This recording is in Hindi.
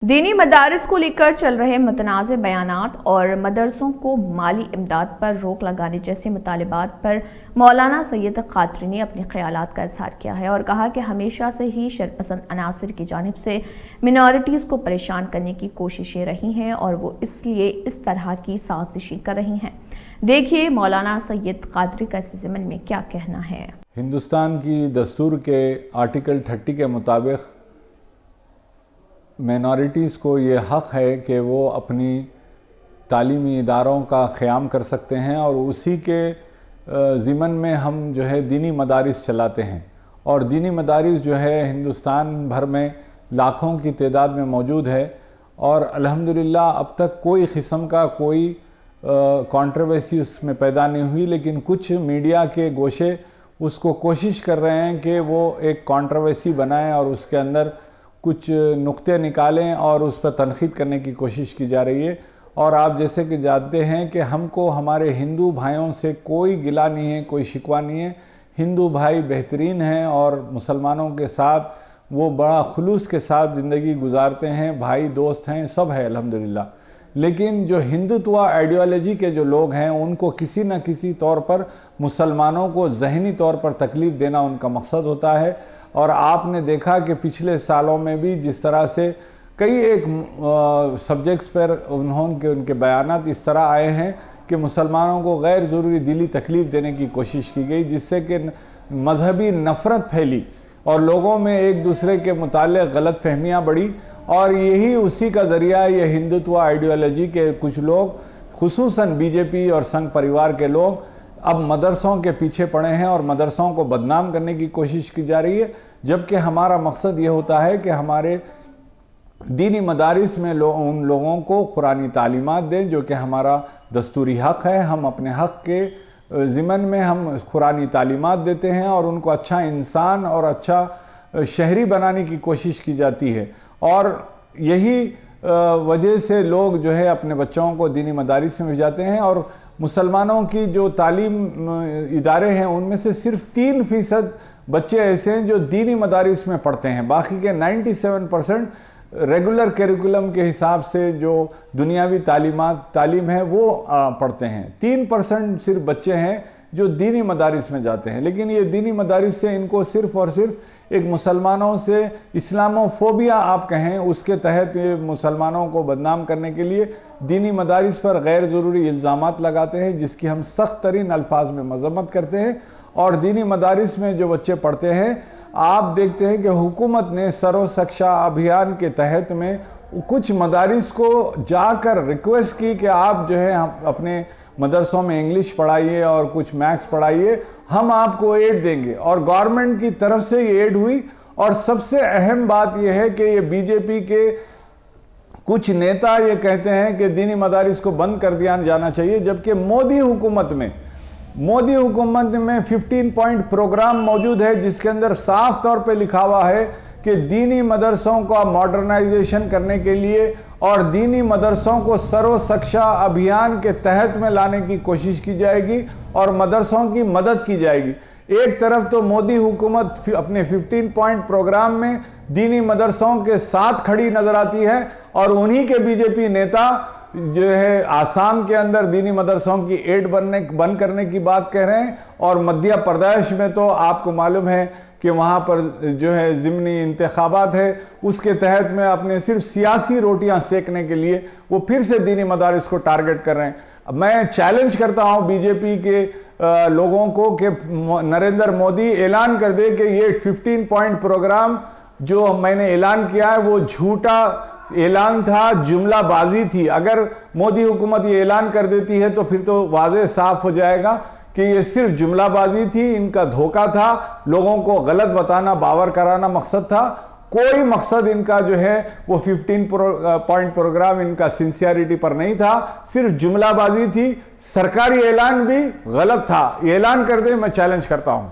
दीनी मदारिस को लेकर चल रहे मुतनाज़ बयानात और मदरसों को माली इमदाद पर रोक लगाने जैसे मुतालिबात पर मौलाना सैयद कादरी ने अपने ख्यालात का इजहार किया है और कहा कि हमेशा से ही शरपसंद अनासिर की जानिब से मिनॉरिटीज़ को परेशान करने की कोशिशें रही हैं और वो इसलिए इस तरह की साजिशें कर रही हैं। देखिए मौलाना सैयद कादरी का इस ज़िमन में क्या कहना है। हिंदुस्तान की दस्तूर के आर्टिकल 30 के मुताबिक मिनॉरिटीज़ को ये हक़ है कि वो अपनी तालीमी इदारों का क़याम कर सकते हैं और उसी के ज़िमन में हम जो है दीनी मदारिस चलाते हैं। और दीनी मदारिस जो है हिंदुस्तान भर में लाखों की तादाद में मौजूद है और अल्हम्दुलिल्लाह अब तक कोई किस्म का कोई कंट्रोवर्सी उसमें पैदा नहीं हुई, लेकिन कुछ मीडिया के गोशे उसको कोशिश कर रहे हैं कि वो एक कंट्रोवर्सी बनाएं और उसके अंदर कुछ नुक्ते निकालें और उस पर तनक़ीद करने की कोशिश की जा रही है। और आप जैसे कि जानते हैं कि हमको हमारे हिंदू भाइयों से कोई गिला नहीं है, कोई शिकवा नहीं है। हिंदू भाई बेहतरीन हैं और मुसलमानों के साथ वो बड़ा खुलूस के साथ ज़िंदगी गुजारते हैं, भाई दोस्त हैं, सब है अल्हम्दुलिल्लाह। लेकिन जो हिंदुत्व आइडियोलॉजी के जो लोग हैं उनको किसी न किसी तौर पर मुसलमानों को ज़हनी तौर पर तकलीफ़ देना उनका मकसद होता है। और आपने देखा कि पिछले सालों में भी जिस तरह से कई एक सब्जेक्ट्स पर उनके बयानात इस तरह आए हैं कि मुसलमानों को गैर ज़रूरी दिली तकलीफ़ देने की कोशिश की गई, जिससे कि मजहबी नफ़रत फैली और लोगों में एक दूसरे के मुताल्लिक़ गलत फहमियाँ बढ़ी। और यही उसी का ज़रिया ये हिंदुत्व आइडियोलॉजी के कुछ लोग, खुसूसन बीजेपी और संघ परिवार के लोग अब मदरसों के पीछे पड़े हैं और मदरसों को बदनाम करने की कोशिश की जा रही है। जबकि हमारा मकसद ये होता है कि हमारे दीनी मदारिस में उन लोगों को कुरानी तालीमात दें जो कि हमारा दस्तूरी हक़ है। हम अपने हक़ के ज़िमन में हम कुरानी तालीमात देते हैं और उनको अच्छा इंसान और अच्छा शहरी बनाने की कोशिश की जाती है। और यही वजह से लोग जो है अपने बच्चों को दीनी मदारिस में भेजाते हैं। और मुसलमानों की जो तालीम इदारे हैं उनमें से सिर्फ 3% बच्चे ऐसे हैं जो दीनी मदारिस में पढ़ते हैं, बाकी के 97% रेगुलर करिकुलम के हिसाब से जो दुनियावी तालीम है वो पढ़ते हैं। 3% सिर्फ बच्चे हैं जो दीनी मदारिस में जाते हैं। लेकिन ये दीनी मदारिस से इनको सिर्फ और सिर्फ एक मुसलमानों से इस्लामोफोबिया आप कहें, उसके तहत ये मुसलमानों को बदनाम करने के लिए दीनी मदारिस पर गैर ज़रूरी इल्ज़ामात लगाते हैं, जिसकी हम सख्त तरीन अल्फाज में मज़म्मत करते हैं। और दीनी मदारिस में जो बच्चे पढ़ते हैं, आप देखते हैं कि हुकूमत ने सर्व शिक्षा अभियान के तहत में कुछ मदारिस को जाकर रिक्वेस्ट की कि आप जो है अपने मदरसों में इंग्लिश पढ़ाइए और कुछ मैथ्स पढ़ाइए, हम आपको एड देंगे। और गवर्नमेंट की तरफ से ये एड हुई। और सबसे अहम बात यह है कि ये बीजेपी के कुछ नेता ये कहते हैं कि दीनी मदारिस को बंद कर दिया जाना चाहिए, जबकि मोदी हुकूमत में 15 पॉइंट प्रोग्राम मौजूद है जिसके अंदर साफ तौर पे लिखा हुआ है कि दीनी मदरसों का मॉडर्नाइजेशन करने के लिए और दीनी मदरसों को सर्व शिक्षा अभियान के तहत में लाने की कोशिश की जाएगी और मदरसों की मदद की जाएगी। एक तरफ तो मोदी हुकूमत अपने 15 पॉइंट प्रोग्राम में दीनी मदरसों के साथ खड़ी नजर आती है और उन्हीं के बीजेपी नेता जो है आसाम के अंदर दीनी मदरसों की एड बंद करने की बात कह रहे हैं। और मध्य प्रदेश में तो आपको मालूम है कि वहाँ पर जो है ज़िमनी इंतखाबात है, उसके तहत में अपने सिर्फ सियासी रोटियां सेकने के लिए वो फिर से दीनी मदारिस को टारगेट कर रहे हैं। मैं चैलेंज करता हूँ बीजेपी के लोगों को कि नरेंद्र मोदी ऐलान कर दे कि ये 15 पॉइंट प्रोग्राम जो मैंने ऐलान किया है वो झूठा ऐलान था, जुमलाबाजी थी। अगर मोदी हुकूमत ये ऐलान कर देती है तो फिर तो वाज़े साफ हो जाएगा कि ये सिर्फ जुमलाबाजी थी, इनका धोखा था, लोगों को गलत बताना, बावर कराना मकसद था। कोई मकसद इनका जो है वो 15 पॉइंट प्रोग्राम इनका सिंसियरिटी पर नहीं था, सिर्फ जुमलाबाजी थी। सरकारी ऐलान भी गलत था। ये ऐलान कर दे, मैं चैलेंज करता हूं।